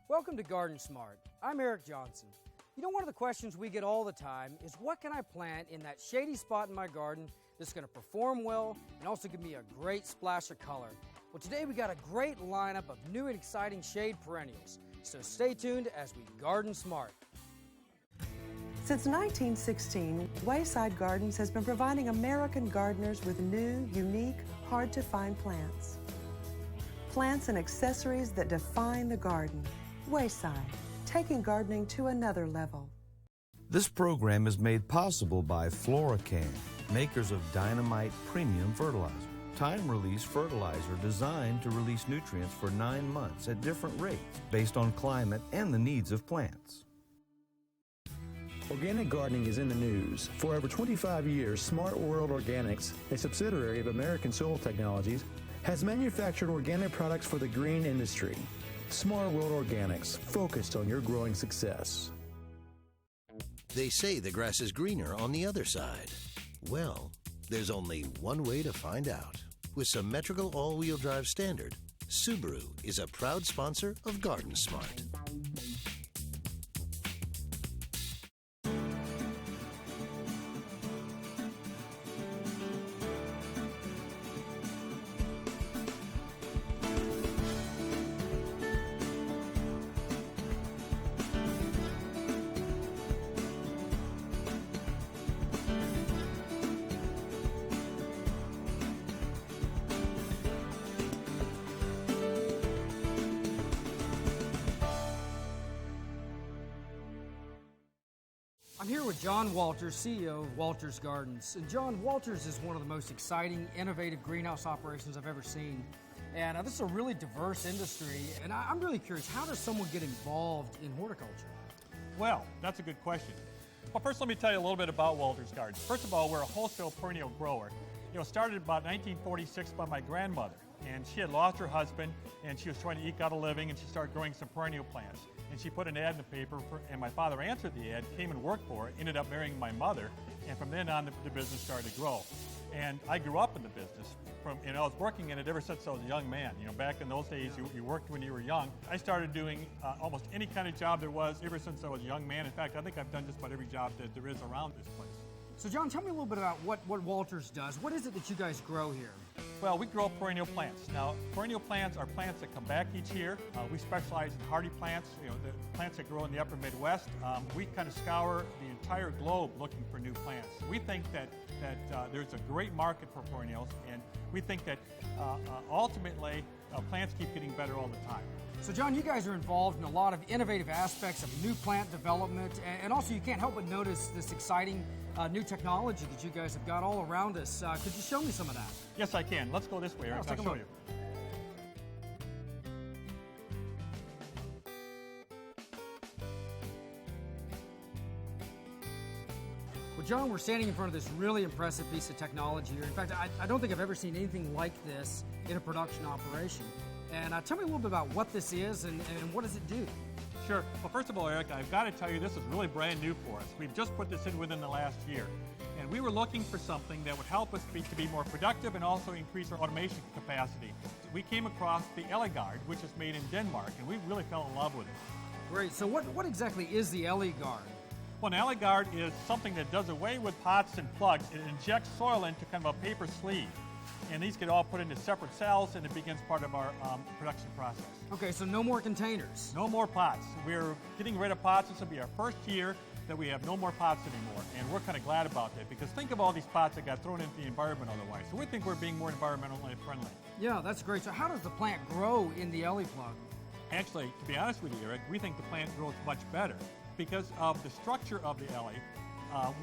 Welcome to GardenSMART. I'm Eric Johnson. You know, one of the questions we get all the time is what can I plant in that shady spot in my garden that's going to perform well and also give me a great splash of color? Well, today we got a great lineup of new and exciting shade perennials. So stay tuned as we GardenSMART. Since 1916, Wayside Gardens has been providing American gardeners with new, unique, hard-to-find plants. Plants and accessories that define the garden. Wayside, taking gardening to another level. This program is made possible by Floracan, makers of Dynamite Premium Fertilizer. Time-release fertilizer designed to release nutrients for 9 months at different rates based on climate and the needs of plants. Organic gardening is in the news. For over 25 years, Smart World Organics, a subsidiary of American Soil Technologies, has manufactured organic products for the green industry. Smart World Organics, focused on your growing success. They say the grass is greener on the other side. Well, there's only one way to find out. With symmetrical all-wheel drive standard, Subaru is a proud sponsor of GardenSMART. I'm here with John Walters, CEO of Walters Gardens. And John, Walters is one of the most exciting, innovative greenhouse operations I've ever seen. And this is a really diverse industry. And I'm really curious, how does someone get involved in horticulture? Well, that's a good question. Well, first let me tell you a little bit about Walters Gardens. First of all, we're a wholesale perennial grower. Started about 1946 by my grandmother. And she had lost her husband, and she was trying to eke out a living, and she started growing some perennial plants. And she put an ad in the paper, and my father answered the ad, came and worked for it, ended up marrying my mother, and from then on the business started to grow. And I grew up in the business, and I was working in it ever since I was a young man. Back in those days, you worked when you were young. I started doing almost any kind of job there was ever since I was a young man. In fact, I think I've done just about every job that there is around this place. So John, tell me a little bit about what Walters does. What is it that you guys grow here? Well, we grow perennial plants. Now, perennial plants are plants that come back each year. We specialize in hardy plants, the plants that grow in the upper Midwest. We kind of scour the entire globe looking for new plants. We think that there's a great market for perennials, and we think that ultimately plants keep getting better all the time. So John, you guys are involved in a lot of innovative aspects of new plant development, and also you can't help but notice this exciting new technology that you guys have got all around us. Could you show me some of that? Yes, I can. Let's go this way, Eric. I'll show you. Well, John, we're standing in front of this really impressive piece of technology here. In fact, I don't think I've ever seen anything like this in a production operation. And tell me a little bit about what this is and what does it do? Sure. Well, first of all, Eric, I've got to tell you this is really brand new for us. We've just put this in within the last year. And we were looking for something that would help us to be more productive and also increase our automation capacity. We came across the Elegard, which is made in Denmark, and we really fell in love with it. Great. So what exactly is the Elegard? Well, an Elegard is something that does away with pots and plugs. It injects soil into kind of a paper sleeve. And these get all put into separate cells, and it begins part of our production process. Okay, so no more containers. No more pots. We're getting rid of pots. This will be our first year that we have no more pots anymore, and we're kind of glad about that, because think of all these pots that got thrown into the environment otherwise. So we think we're being more environmentally friendly. Yeah, that's great. So how does the plant grow in the Ele plug? Actually, to be honest with you, Eric, we think the plant grows much better because of the structure of the Ele.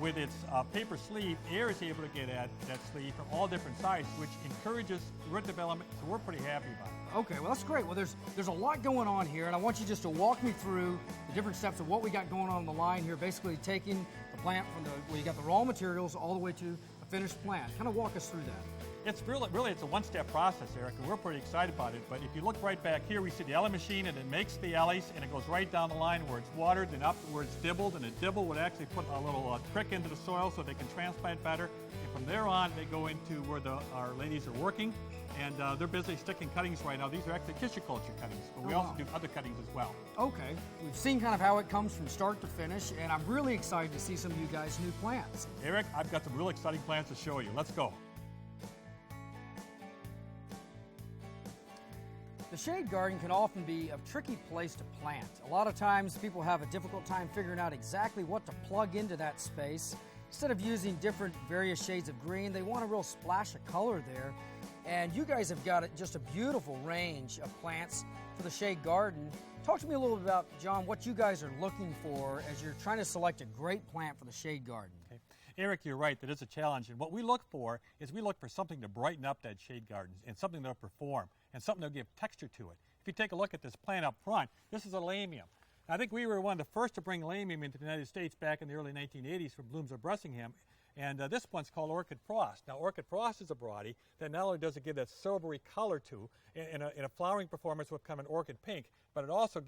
With its paper sleeve, air is able to get at that sleeve from all different sizes, which encourages root development, so we're pretty happy about it. Okay, well that's great. Well, there's a lot going on here, and I want you just to walk me through the different steps of what we got going on the line here, basically taking the plant from where you got the raw materials all the way to a finished plant. Kind of walk us through that. It's really it's a one-step process, Eric, and we're pretty excited about it. But if you look right back here, we see the Ele machine, and it makes the Eles, and it goes right down the line where it's watered and up where it's dibbled, and a dibble would actually put a little crick into the soil so they can transplant better. And from there on, they go into where our ladies are working, and they're busy sticking cuttings right now. These are actually tissue culture cuttings, but we also do other cuttings as well. Okay, we've seen kind of how it comes from start to finish, and I'm really excited to see some of you guys' new plants. Eric, I've got some really exciting plants to show you. Let's go. The shade garden can often be a tricky place to plant. A lot of times people have a difficult time figuring out exactly what to plug into that space. Instead of using different various shades of green, they want a real splash of color there. And you guys have got just a beautiful range of plants for the shade garden. Talk to me a little bit about, John, what you guys are looking for as you're trying to select a great plant for the shade garden. Okay. Eric, you're right, that is a challenge. And what we look for is we look for something to brighten up that shade garden and something that'll perform and something that'll give texture to it. If you take a look at this plant up front, this is a lamium. I think we were one of the first to bring lamium into the United States back in the early 1980s from Blooms of Bressingham. And this one's called Orchid Frost. Now, Orchid Frost is a variety that not only does it give that silvery color to, in a flowering performance will come in orchid pink, but it also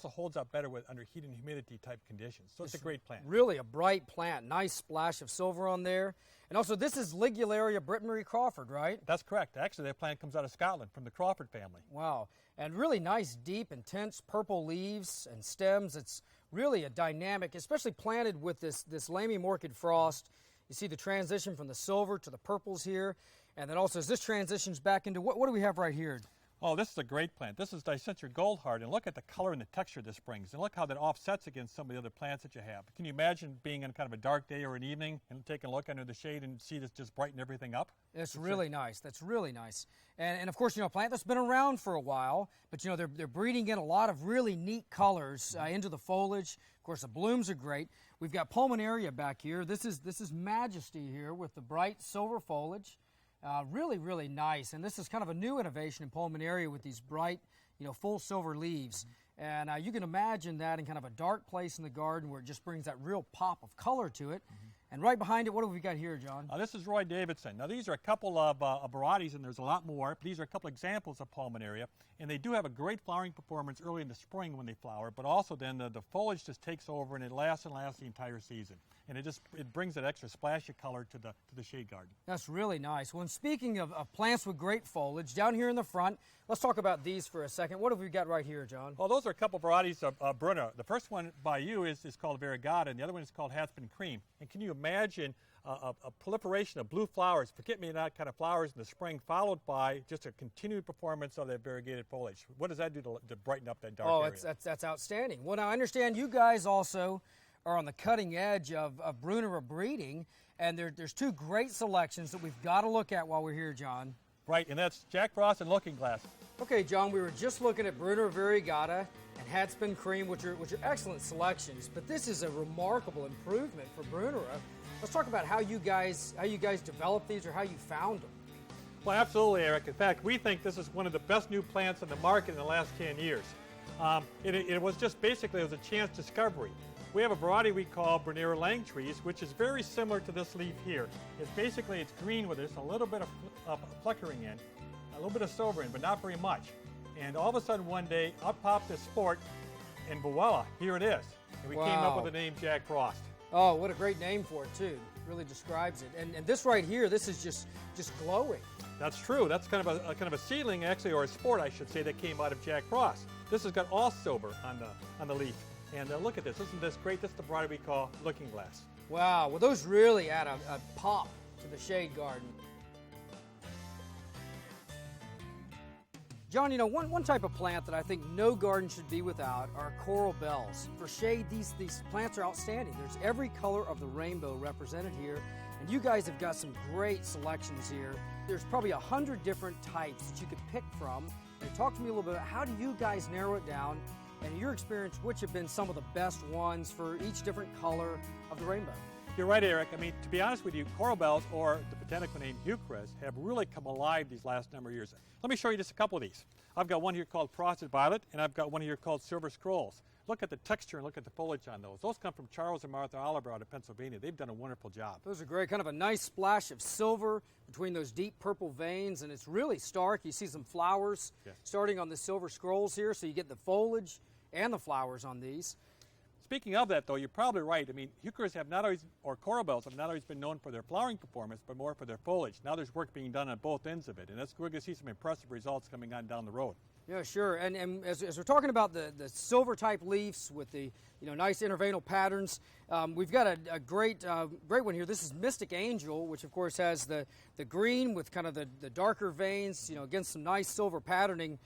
holds up better with under heat and humidity type conditions. So it's a great plant. Really a bright plant, nice splash of silver on there. And also this is Ligularia Brittmarie Crawford, right? That's correct. Actually, that plant comes out of Scotland from the Crawford family. Wow. And really nice, deep, intense purple leaves and stems. It's really a dynamic, especially planted with this Lamium Orchid Frost. You see the transition from the silver to the purples here. And then also as this transitions back into, what do we have right here? Oh, this is a great plant. This is Dicentra Goldheart, and look at the color and the texture this brings, and look how that offsets against some of the other plants that you have. Can you imagine being on kind of a dark day or an evening and taking a look under the shade and see this just brighten everything up? It's really nice. That's really nice. And of course, you know, a plant that's been around for a while, but you know, they're breeding in a lot of really neat colors into the foliage. Of course, the blooms are great. We've got Pulmonaria back here. This is Majesty here with the bright silver foliage. Really, really nice. And this is kind of a new innovation in Pulmonaria with these bright, you know, full silver leaves. And you can imagine that in kind of a dark place in the garden where it just brings that real pop of color to it. And right behind it, what have we got here, John? This is Roy Davidson. Now, these are a couple of varieties, and there's a lot more. But these are a couple examples of Pulmonaria, and they do have a great flowering performance early in the spring when they flower, but also then the foliage just takes over, and it lasts and lasts the entire season. And it brings that extra splash of color to the shade garden. That's really nice. Well, and speaking of plants with great foliage, down here in the front, let's talk about these for a second. What have we got right here, John? Well, those are a couple varieties of Brunner. The first one by you is called Variegata, and the other one is called Hatspin Cream. And can you imagine a proliferation of blue flowers, forget-me-not kind of flowers in the spring, followed by just a continued performance of that variegated foliage? What does that do to brighten up that dark area? Oh, that's outstanding. Well, now I understand you guys also are on the cutting edge of Brunera breeding, and there's two great selections that we've got to look at while we're here, John. Right, and that's Jack Frost and Looking Glass. Okay, John, we were just looking at Brunera Variegata and Hatspin Cream, which are excellent selections, but this is a remarkable improvement for Brunera. Let's talk about how you guys developed these or how you found them. Well, absolutely, Eric. In fact, we think this is one of the best new plants on the market in the last 10 years. It was just basically, it was a chance discovery. We have a variety we call Brunera Langtrees, which is very similar to this leaf here. It's green with just a little bit of flickering in, a little bit of silver in, but not very much. And all of a sudden one day, up popped this sport, and voila, here it is. And we came up with the name Jack Frost. Oh, what a great name for it, too. It really describes it. And this right here, this is just glowing. That's true. That's kind of a seedling, actually, or a sport, I should say, that came out of Jack Frost. This has got all silver on the leaf. And look at this. Isn't this great? This is the variety we call Looking Glass. Wow. Well, those really add a pop to the shade garden. John, you know, one type of plant that I think no garden should be without are coral bells. For shade, these plants are outstanding. There's every color of the rainbow represented here, and you guys have got some great selections here. There's probably 100 different types that you could pick from. And talk to me a little bit about how do you guys narrow it down, and in your experience, which have been some of the best ones for each different color of the rainbow? You're right, Eric. I mean, to be honest with you, coral bells, or the botanical name Eucharis, have really come alive these last number of years. Let me show you just a couple of these. I've got one here called Frosted Violet, and I've got one here called Silver Scrolls. Look at the texture and look at the foliage on those. Those come from Charles and Martha Oliver out of Pennsylvania. They've done a wonderful job. Those are great. Kind of a nice splash of silver between those deep purple veins, and it's really stark. You see some flowers starting on the Silver Scrolls here, so you get the foliage and the flowers on these. Speaking of that, though, you're probably right. I mean, heucheras have not always, or coralbells have not always been known for their flowering performance, but more for their foliage. Now there's work being done on both ends of it, and we're going to see some impressive results coming on down the road. Yeah, sure. And as we're talking about the silver type leaves with the nice interveinal patterns, we've got a great one here. This is Mystic Angel, which of course has the green with kind of the darker veins, against some nice silver patterning.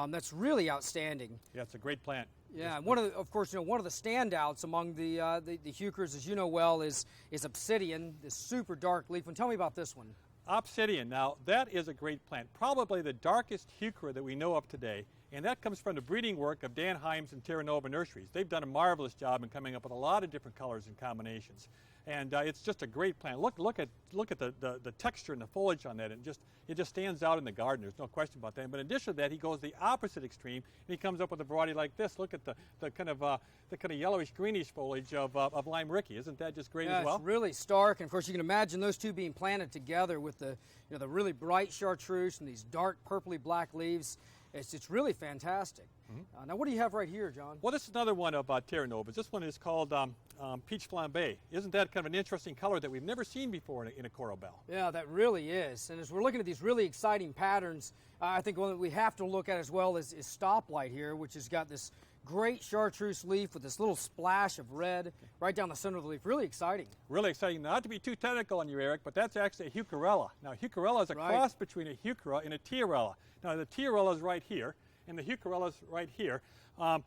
That's really outstanding. Yeah, it's a great plant. Yeah, one of the standouts among the heucheras, as you know well, is Obsidian, this super dark leaf one. Tell me about this one. Obsidian, now that is a great plant, probably the darkest heuchera that we know of today, and that comes from the breeding work of Dan Himes and Terra Nova Nurseries. They've done a marvelous job in coming up with a lot of different colors and combinations, and it's just a great plant. Look at the texture and the foliage on that, and it just stands out in the garden. There's no question about that. But in addition to that, he goes the opposite extreme, and he comes up with a variety like this. Look at the kind of yellowish greenish foliage of Lime Ricky. Isn't that just great as well? It's really stark, and of course you can imagine those two being planted together with the really bright chartreuse and these dark purpley black leaves. It's really fantastic. Mm-hmm. Now what do you have right here, John? Well, this is another one of Terra Nova's. This one is called Peach Flambe. Isn't that kind of an interesting color that we've never seen before in a coral bell? Yeah, that really is. And as we're looking at these really exciting patterns, I think one that we have to look at as well is Stoplight here, which has got this great chartreuse leaf with this little splash of red right down the center of the leaf. Really exciting. Really exciting. Not to be too technical on you, Eric, but that's actually a heucherella. Now, heucherella is a cross between a heuchera and a tiarella. Now, the tiarella is right here, and the heucherella is right here. A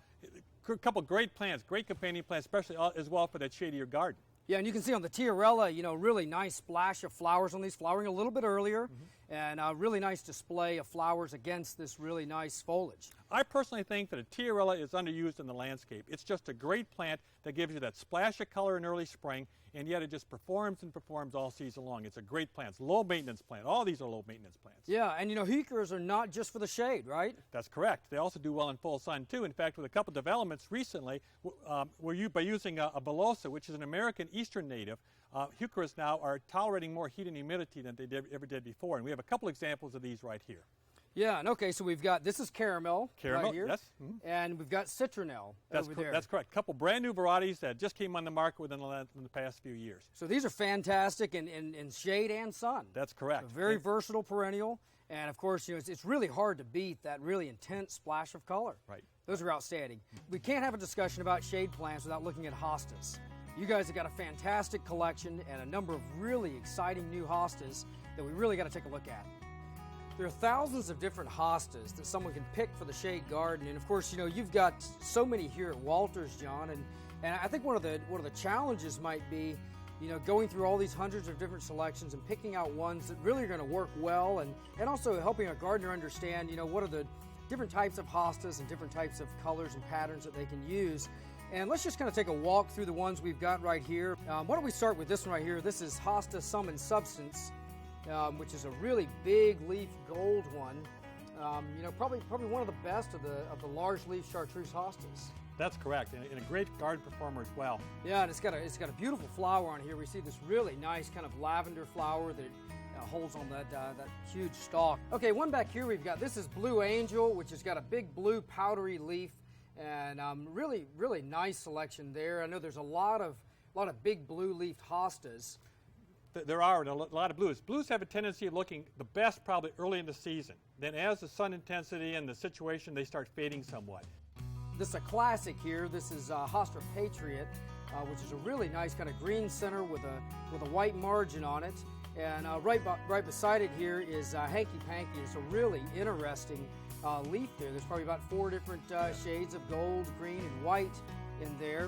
couple great plants, great companion plants, especially as well for that shadier garden. Yeah, and you can see on the tiarella, really nice splash of flowers on these, flowering a little bit earlier, and a really nice display of flowers against this really nice foliage. I personally think that a tiarella is underused in the landscape. It's just a great plant that gives you that splash of color in early spring, and yet it just performs and performs all season long. It's a great plant. It's a low-maintenance plant. All these are low-maintenance plants. Yeah, and heucheras are not just for the shade, right? That's correct. They also do well in full sun, too. In fact, with a couple developments recently, by using a Belosa, which is an American eastern native, heucheras now are tolerating more heat and humidity than they ever did before, and we have a couple examples of these right here. Yeah, and okay, so we've got, this is caramel right here, yes. And we've got citronelle over there. That's correct. A couple brand new varieties that just came on the market within the past few years. So these are fantastic in shade and sun. That's correct. So very versatile perennial, and of course, it's really hard to beat that really intense splash of color. Right. Those are outstanding. We can't have a discussion about shade plants without looking at hostas. You guys have got a fantastic collection and a number of really exciting new hostas that we really got to take a look at. There are thousands of different hostas that someone can pick for the shade garden, and of course, you've got so many here at Walters, John, and I think one of the challenges might be, going through all these hundreds of different selections and picking out ones that really are going to work well, and also helping a gardener understand, what are the different types of hostas and different types of colors and patterns that they can use. And let's just kind of take a walk through the ones we've got right here. Why don't we start with this one right here? This is Hosta Sum and Substance, which is a really big leaf gold one. Probably one of the best of the large leaf chartreuse hostas. That's correct, and a great garden performer as well. Yeah, and it's got a beautiful flower on here. We see this really nice kind of lavender flower that holds on that huge stalk. Okay, one back here we've got, this is Blue Angel, which has got a big blue powdery leaf, and really nice selection there. I know there's a lot of big blue leafed hostas. There are a lot of blues. Blues have a tendency of looking the best probably early in the season. Then as the sun intensity and the situation, they start fading somewhat. This is a classic here. This is Hosta Patriot, which is a really nice kind of green center with a white margin on it. And right beside it here is Hanky Panky. It's a really interesting leaf there. There's probably about 4 different shades of gold, green, and white in there.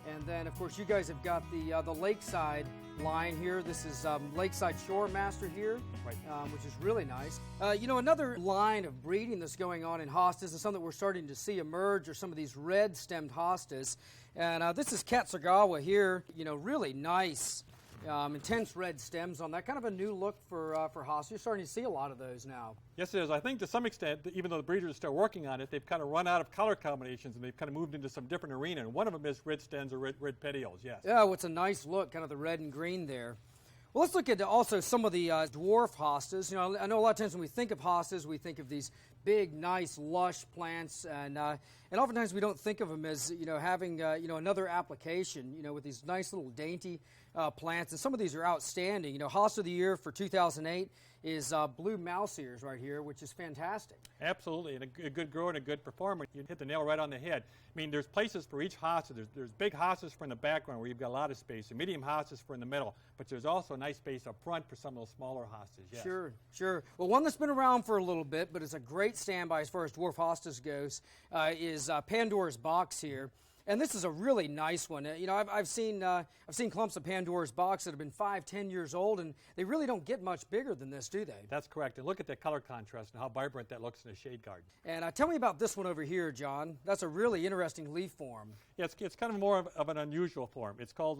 And then, of course, you guys have got the Lakeside line here. This is Lakeside Shore Master here, which is really nice. Another line of breeding that's going on in hostas is something that we're starting to see emerge, are some of these red-stemmed hostas. And this is Katsugawa here, really nice, intense red stems on that. Kind of a new look for hostas. You're starting to see a lot of those now. Yes, it is. I think to some extent, even though the breeders are still working on it, they've kind of run out of color combinations and they've kind of moved into some different arena. And one of them is red stems or red petioles, yes. Yeah, well, it's a nice look, kind of the red and green there. Well, let's look at also some of the dwarf hostas. I know a lot of times when we think of hostas, we think of these big, nice, lush plants, and oftentimes we don't think of them as having another application. With these nice little dainty plants, and some of these are outstanding. Hosta of the Year for 2008 is blue mouse ears right here, which is fantastic. Absolutely, and a good grower and a good performer. You hit the nail right on the head. I mean, there's places for each hosta. There's big hostas for in the background where you've got a lot of space, and medium hostas for in the middle, but there's also a nice space up front for some of those smaller hostas. Yes. Sure. Well, one that's been around for a little bit, but is a great standby as far as dwarf hostas goes, is Pandora's Box here. And this is a really nice one. I've seen clumps of Pandora's Box that have been 5-10 years old, and they really don't get much bigger than this, do they? That's correct. And look at that color contrast and how vibrant that looks in a shade garden. And tell me about this one over here, John. That's a really interesting leaf form. Yeah, it's kind of more of an unusual form. It's called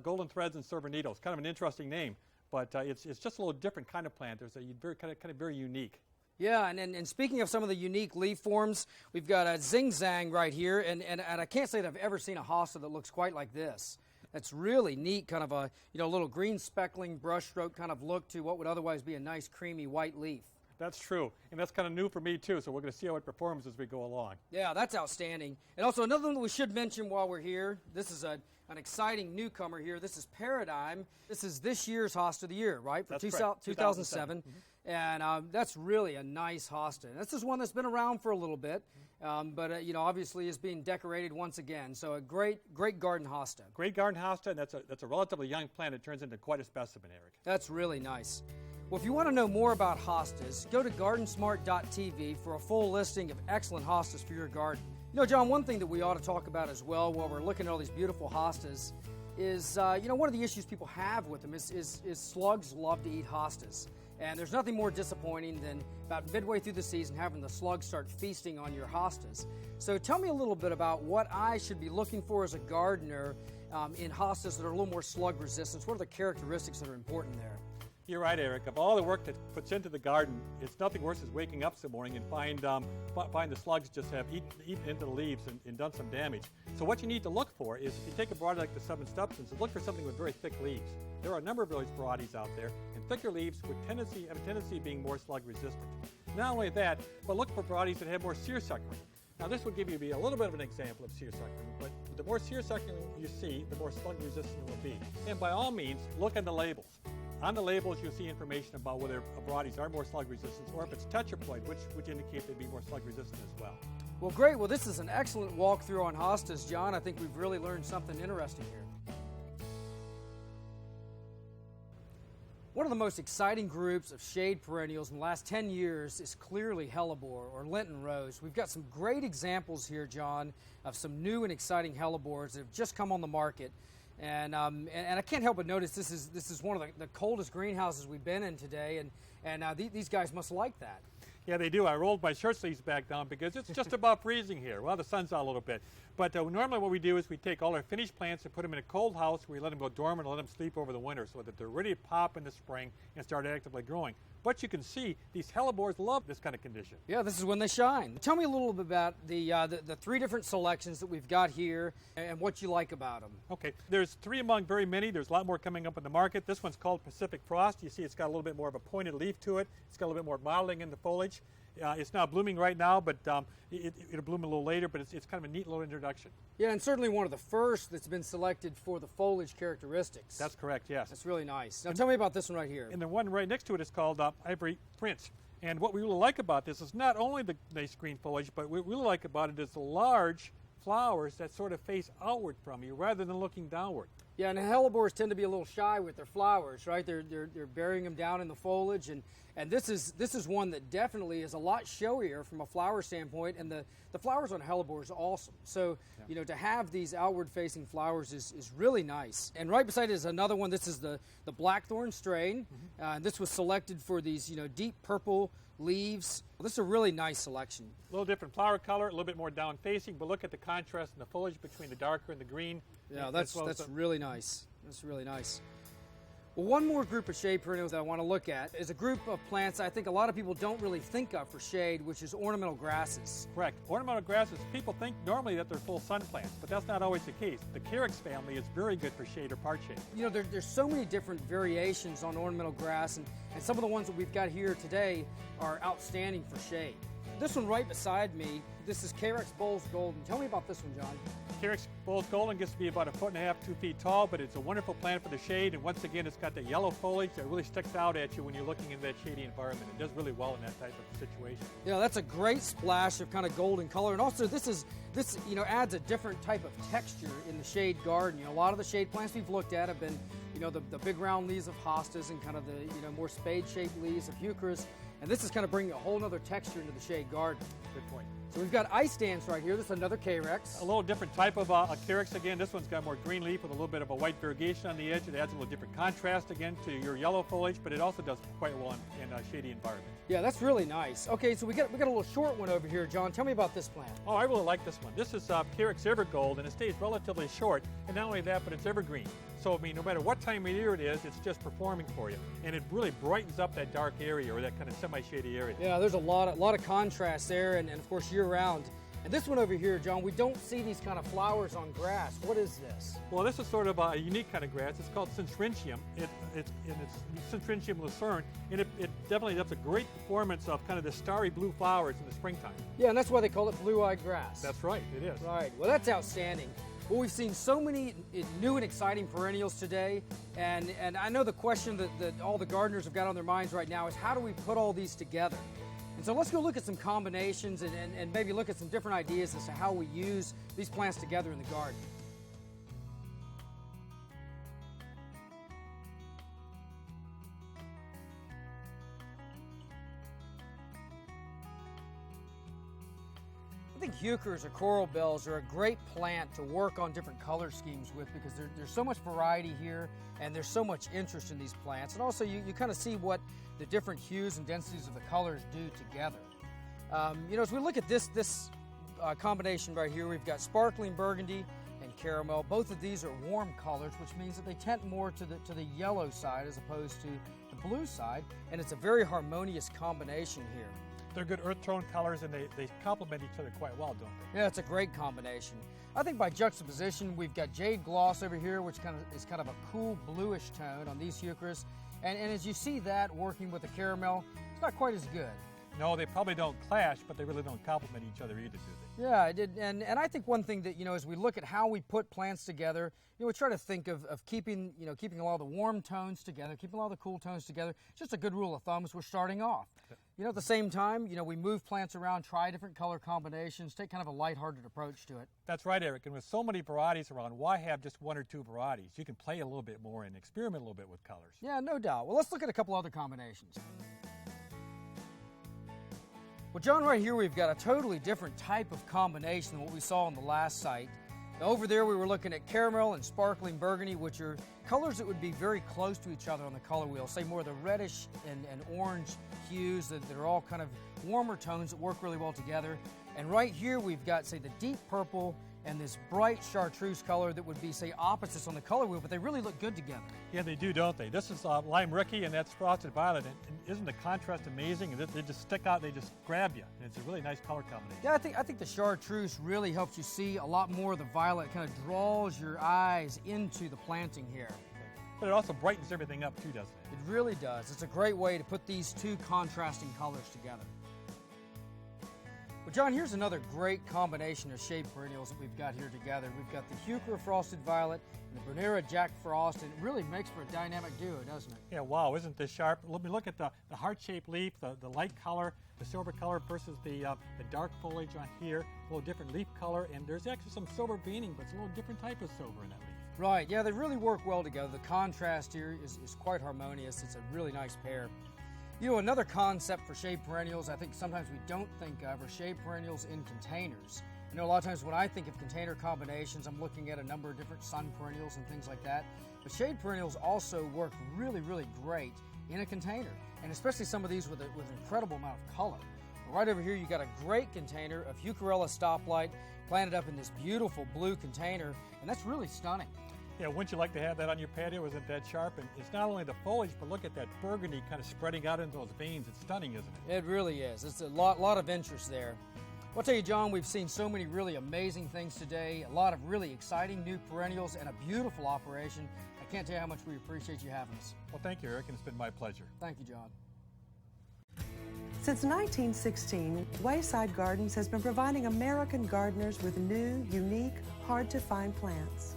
Golden Threads and Silver Needles. Kind of an interesting name, but it's just a little different kind of plant. There's a very unique. Yeah, and speaking of some of the unique leaf forms, we've got a Zing Zang right here, and I can't say that I've ever seen a hosta that looks quite like this. That's really neat, kind of a little green speckling brushstroke kind of look to what would otherwise be a nice creamy white leaf. That's true, and that's kind of new for me too, so we're going to see how it performs as we go along. Yeah, that's outstanding. And also another one that we should mention while we're here, this is an exciting newcomer here. This is Paradigm. This is this year's Hosta of the Year, right? For 2007. Mm-hmm. And that's really a nice hosta. This is one that's been around for a little bit, but obviously is being decorated once again. So a great garden hosta. Great garden hosta, and that's a relatively young plant. It turns into quite a specimen, Eric. That's really nice. Well, if you want to know more about hostas, go to GardenSMART.tv for a full listing of excellent hostas for your garden. John, one thing that we ought to talk about as well while we're looking at all these beautiful hostas is, one of the issues people have with them is slugs love to eat hostas. And there's nothing more disappointing than about midway through the season having the slugs start feasting on your hostas. So tell me a little bit about what I should be looking for as a gardener in hostas that are a little more slug resistant. What are the characteristics that are important there? You're right, Eric. Of all the work that puts into the garden, it's nothing worse than waking up some morning and find the slugs just have eaten into the leaves and done some damage. So what you need to look for is, if you take a variety like the Southern Substance, look for something with very thick leaves. There are a number of those varieties out there, and thicker leaves have a tendency of being more slug resistant. Not only that, but look for varieties that have more seersuckering. Now this will give you a little bit of an example of seersuckering, but the more seersuckering you see, the more slug resistant it will be. And by all means, look at the labels. On the labels, you'll see information about whether varieties are more slug resistant, or if it's tetraploid, which indicate they'd be more slug resistant as well. Well, great. Well, this is an excellent walkthrough on hostas, John. I think we've really learned something interesting here. One of the most exciting groups of shade perennials in the last 10 years is clearly hellebore, or Lenten rose. We've got some great examples here, John, of some new and exciting hellebores that have just come on the market. And I can't help but notice this is one of the coldest greenhouses we've been in today, and these guys must like that. Yeah, they do. I rolled my shirt sleeves back down because it's just about freezing here. Well, the sun's out a little bit. But normally what we do is we take all our finished plants and put them in a cold house where we let them go dormant and let them sleep over the winter so that they're ready to pop in the spring and start actively growing. But you can see these hellebores love this kind of condition. Yeah, this is when they shine. Tell me a little bit about the three different selections that we've got here and what you like about them. Okay, there's three among very many. There's a lot more coming up in the market. This one's called Pacific Frost. You see it's got a little bit more of a pointed leaf to it. It's got a little bit more mottling in the foliage. It's not blooming right now, but it'll bloom a little later, but it's kind of a neat little introduction. Yeah, and certainly one of the first that's been selected for the foliage characteristics. That's correct, yes. That's really nice. Now tell me about this one right here. And the one right next to it is called Ivory Prince. And what we really like about this is not only the nice green foliage, but what we really like about it is the large flowers that sort of face outward from you rather than looking downward. Yeah, and hellebores tend to be a little shy with their flowers, right? They're burying them down in the foliage, and this is one that definitely is a lot showier from a flower standpoint, and the flowers on hellebore is awesome. So, yeah, to have these outward-facing flowers is really nice. And right beside it is another one. This is the blackthorn strain. Mm-hmm. This was selected for these, deep purple leaves. Well, this is a really nice selection. A little different flower color, a little bit more down-facing, but look at the contrast in the foliage between the darker and the green. Yeah, that's really nice. That's really nice. Well, one more group of shade perennials that I want to look at is a group of plants I think a lot of people don't really think of for shade, which is ornamental grasses. Correct. Ornamental grasses, people think normally that they're full sun plants, but that's not always the case. The Carex family is very good for shade or part shade. There's so many different variations on ornamental grass, and some of the ones that we've got here today are outstanding for shade. this one right beside me, this is Carex Bowles Golden. Tell me about this one, John. Carex Bowles Golden gets to be about 1.5 to 2 feet tall, but it's a wonderful plant for the shade. And once again, it's got the yellow foliage that really sticks out at you when you're looking in that shady environment. It does really well in that type of situation. Yeah, that's a great splash of kind of golden color. And also this adds a different type of texture in the shade garden. A lot of the shade plants we've looked at have been, the big round leaves of hostas and kind of the, more spade-shaped leaves of heucheras. And this is kind of bringing a whole other texture into the shade garden. Good point. So we've got ice dance right here. This is another Carex. A little different type of a Carex again. This one's got more green leaf with a little bit of a white variegation on the edge. It adds a little different contrast again to your yellow foliage, but it also does quite well in a shady environment. Yeah, that's really nice. Okay, so we got a little short one over here, John. Tell me about this plant. Oh, I really like this one. This is Carex Evergold, and it stays relatively short. And not only that, but it's evergreen. So, no matter what time of year it is, it's just performing for you. And it really brightens up that dark area or that kind of semi-shady area. Yeah, there's a lot of contrast there, and of course year-round. And this one over here, John, we don't see these kind of flowers on grass. What is this? Well, this is sort of a unique kind of grass. It's called Centrentium. It's Centrentium lucerne, and it definitely does a great performance of kind of the starry blue flowers in the springtime. Yeah, and that's why they call it blue-eyed grass. That's right, it is. Right, well, that's outstanding. Well, we've seen so many new and exciting perennials today, and I know the question that all the gardeners have got on their minds right now is how do we put all these together? And so let's go look at some combinations and maybe look at some different ideas as to how we use these plants together in the garden. I think heucheras or coral bells are a great plant to work on different color schemes with because there's so much variety here and there's so much interest in these plants. And also you kind of see what the different hues and densities of the colors do together. As we look at this combination right here, we've got sparkling burgundy and caramel. Both of these are warm colors, which means that they tend more to the yellow side as opposed to the blue side, and it's a very harmonious combination here. They're good earth tone colors, and they complement each other quite well, don't they? Yeah, it's a great combination. I think by juxtaposition, we've got jade gloss over here, which is kind of a cool bluish tone on these heucheras. And as you see that working with the caramel, it's not quite as good. No, they probably don't clash, but they really don't complement each other either, do they? Yeah, I did. And I think one thing that, as we look at how we put plants together, we try to think of keeping a lot of the warm tones together, keeping a lot of the cool tones together. It's just a good rule of thumb as we're starting off. At the same time, we move plants around, try different color combinations, take kind of a lighthearted approach to it. That's right, Eric. And with so many varieties around, why have just one or two varieties? You can play a little bit more and experiment a little bit with colors. Yeah, no doubt. Well, let's look at a couple other combinations. Well, John, right here we've got a totally different type of combination than what we saw on the last site. Over there we were looking at caramel and sparkling burgundy, which are colors that would be very close to each other on the color wheel, say more of the reddish and orange hues that are all kind of warmer tones that work really well together. And right here we've got, say, the deep purple and this bright chartreuse color that would be, say, opposites on the color wheel, but they really look good together. Yeah, they do, don't they? This is lime ricky, and that's frosted violet. And isn't the contrast amazing? They just stick out, they just grab you. And it's a really nice color combination. Yeah, I think the chartreuse really helps you see a lot more of the violet, kind of draws your eyes into the planting here. But it also brightens everything up too, doesn't it? It really does. It's a great way to put these two contrasting colors together. Well, John, here's another great combination of shade perennials that we've got here together. We've got the heuchera frosted violet and the Bernera Jack Frost, and it really makes for a dynamic duo, doesn't it? Yeah, wow, isn't this sharp? Let me look at the heart-shaped leaf, the light color, the silver color versus the dark foliage on here, a little different leaf color, and there's actually some silver veining, but it's a little different type of silver in that leaf. Right, yeah, they really work well together. The contrast here is quite harmonious. It's a really nice pair. Another concept for shade perennials I think sometimes we don't think of are shade perennials in containers. A lot of times when I think of container combinations, I'm looking at a number of different sun perennials and things like that. But shade perennials also work really, really great in a container, and especially some of these with an incredible amount of color. Right over here, you got a great container of Heucherella stoplight planted up in this beautiful blue container, and that's really stunning. Yeah, wouldn't you like to have that on your patio? Isn't that sharp? And it's not only the foliage, but look at that burgundy kind of spreading out into those veins. It's stunning, isn't it? It really is. It's a lot of interest there. I'll tell you, John, we've seen so many really amazing things today, a lot of really exciting new perennials, and a beautiful operation. I can't tell you how much we appreciate you having us. Well, thank you, Eric, and it's been my pleasure. Thank you, John. Since 1916, Wayside Gardens has been providing American gardeners with new, unique, hard-to-find plants.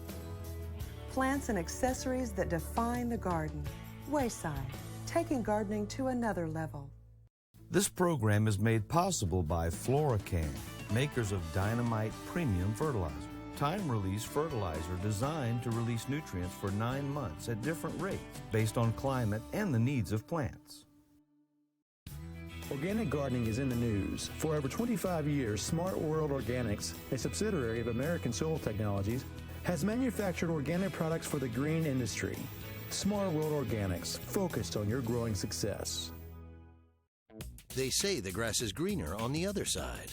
Plants and accessories that define the garden. Wayside, taking gardening to another level. This program is made possible by Florican, makers of Dynamite Premium Fertilizer. Time-release fertilizer designed to release nutrients for 9 months at different rates based on climate and the needs of plants. Organic gardening is in the news. For over 25 years, Smart World Organics, a subsidiary of American Soil Technologies, has manufactured organic products for the green industry. Smart World Organics, focused on your growing success. They say the grass is greener on the other side.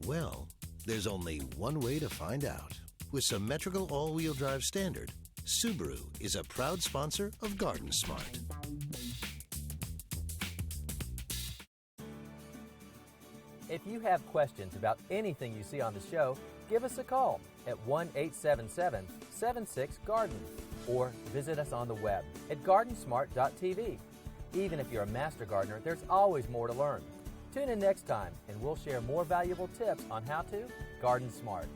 Well, there's only one way to find out. With symmetrical all-wheel drive standard, Subaru is a proud sponsor of GardenSMART. If you have questions about anything you see on the show, give us a call at 1-877-76-GARDEN or visit us on the web at GardenSMART.tv. Even if you're a master gardener, there's always more to learn. Tune in next time and we'll share more valuable tips on how to garden smart.